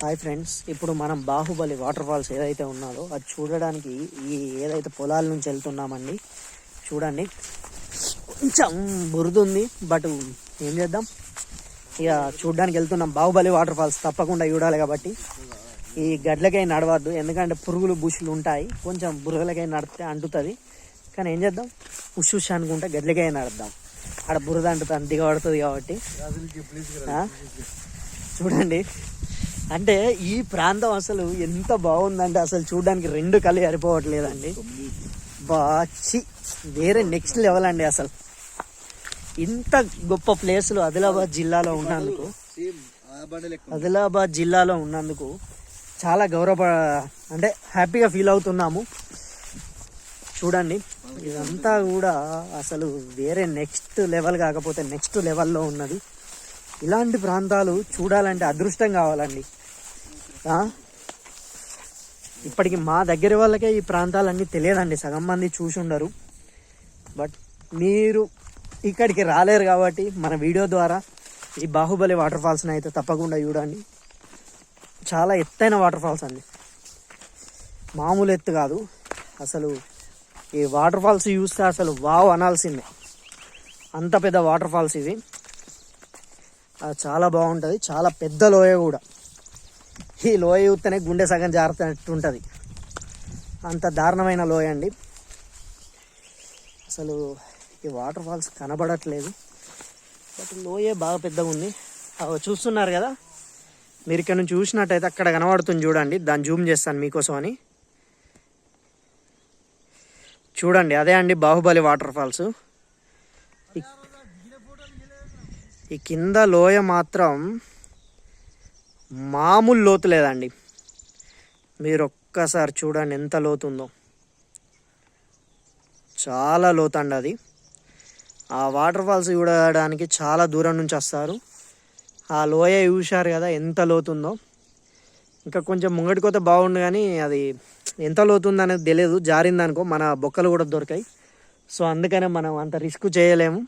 Hi friends, ఇప్పుడు మనం Baahubali water falls ఏదైతే ఉన్నదో అది చూడడానికి ఈ ఏదైతే పొలాల నుంచి వెళ్తున్నామండి. చూడండి, కొంచెం బురద ఉంది, బట్ ఏం చేద్దాం, ఇక చూడడానికి వెళ్తున్నాం. బాహుబలి వాటర్ ఫాల్స్ తప్పకుండా చూడాలి కాబట్టి ఈ గడ్లకై నడవద్దు, ఎందుకంటే పురుగులు బుషులు ఉంటాయి. కొంచెం బురదలకై నడితే అంటుతుంది, కానీ ఏం చేద్దాం, ఉష్ అనుకుంటే గడ్లకై నడుద్దాం. ఆడ బురద అంటుతుంది, దిగబడుతుంది కాబట్టి. చూడండి, అంటే ఈ ప్రాంతం అసలు ఎంత బాగుందంటే అసలు చూడడానికి రెండు కళ్ళు సరిపోవట్లేదండి. బాచి వేరే నెక్స్ట్ లెవెల్ అండి. అసలు ఇంత గొప్ప ప్లేసులు ఆదిలాబాద్ జిల్లాలో ఉన్నందుకు చాలా అంటే హ్యాపీగా ఫీల్ అవుతున్నాము. చూడండి, ఇదంతా కూడా అసలు వేరే నెక్స్ట్ లెవెల్ కాకపోతే నెక్స్ట్ లెవెల్లో ఉన్నది. ఇలాంటి ప్రాంతాలు చూడాలంటే అదృష్టం కావాలండి. ఇప్పటికి మా దగ్గర వాళ్ళకే ఈ ప్రాంతాలన్నీ తెలియదండి, సగం మంది చూసి ఉండరు. బట్ మీరు ఇక్కడికి రాలేరు కాబట్టి మన వీడియో ద్వారా ఈ బాహుబలి వాటర్ ఫాల్స్ని అయితే తప్పకుండా చూడండి. చాలా ఎత్తైన వాటర్ ఫాల్స్ అండి, మామూలు ఎత్తు కాదు. అసలు ఈ వాటర్ ఫాల్స్ చూస్తే అసలు వావ్ అనాల్సిందే, అంత పెద్ద వాటర్ ఫాల్స్ ఇవి. చాలా బాగుంటుంది, చాలా పెద్ద లోయ కూడా. ఈ లోయ చూస్తేనే గుండె సగం జారుతున్నట్టు ఉంటుంది, అంత దారుణమైన లోయ అండి. అసలు ఈ వాటర్ ఫాల్స్ కనబడట్లేదు, బట్ లోయే బాగా పెద్దగా ఉంది. చూస్తున్నారు కదా మీరు, ఇక్కడ నుంచి చూసినట్టయితే అక్కడ కనబడుతుంది చూడండి. దాన్ని జూమ్ చేస్తాను మీకోసం అని. చూడండి, అదే అండి బాహుబలి వాటర్ ఫాల్స్. ఈ కింద లోయ మాత్రం మామూలు లోతు లేదండి. మీరు ఒక్కసారి చూడండి ఎంత లోతుందో, చాలా లోతు అండి అది. ఆ వాటర్ ఫాల్స్ చూడడానికి చాలా దూరం నుంచి వస్తారు. ఆ లోయ చూశారు కదా ఎంత లోతుందో. ఇంకా కొంచెం ముంగడిపోతే బాగుండు, కానీ అది ఎంత లోతుంది అనేది తెలియదు. జారిందనుకో మన బొక్కలు కూడా దొరికాయి. సో అందుకనే మనం అంత రిస్క్ చేయలేము,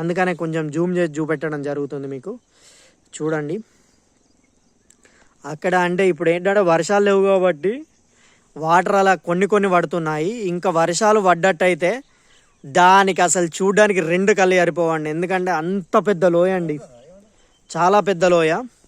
అందుకనే కొంచెం జూమ్ చేసి చూపెట్టడం జరుగుతుంది మీకు. చూడండి, అక్కడ అంటే ఇప్పుడు ఏంటంటే వర్షాలు లేవు కాబట్టి వాటర్ అలా కొన్ని పడుతున్నాయి. ఇంకా వర్షాలు పడ్డట్టయితే దానికి అసలు చూడడానికి రెండు కళ్ళు సరిపోవండి, ఎందుకంటే అంత పెద్ద లోయ అండి, చాలా పెద్ద లోయ.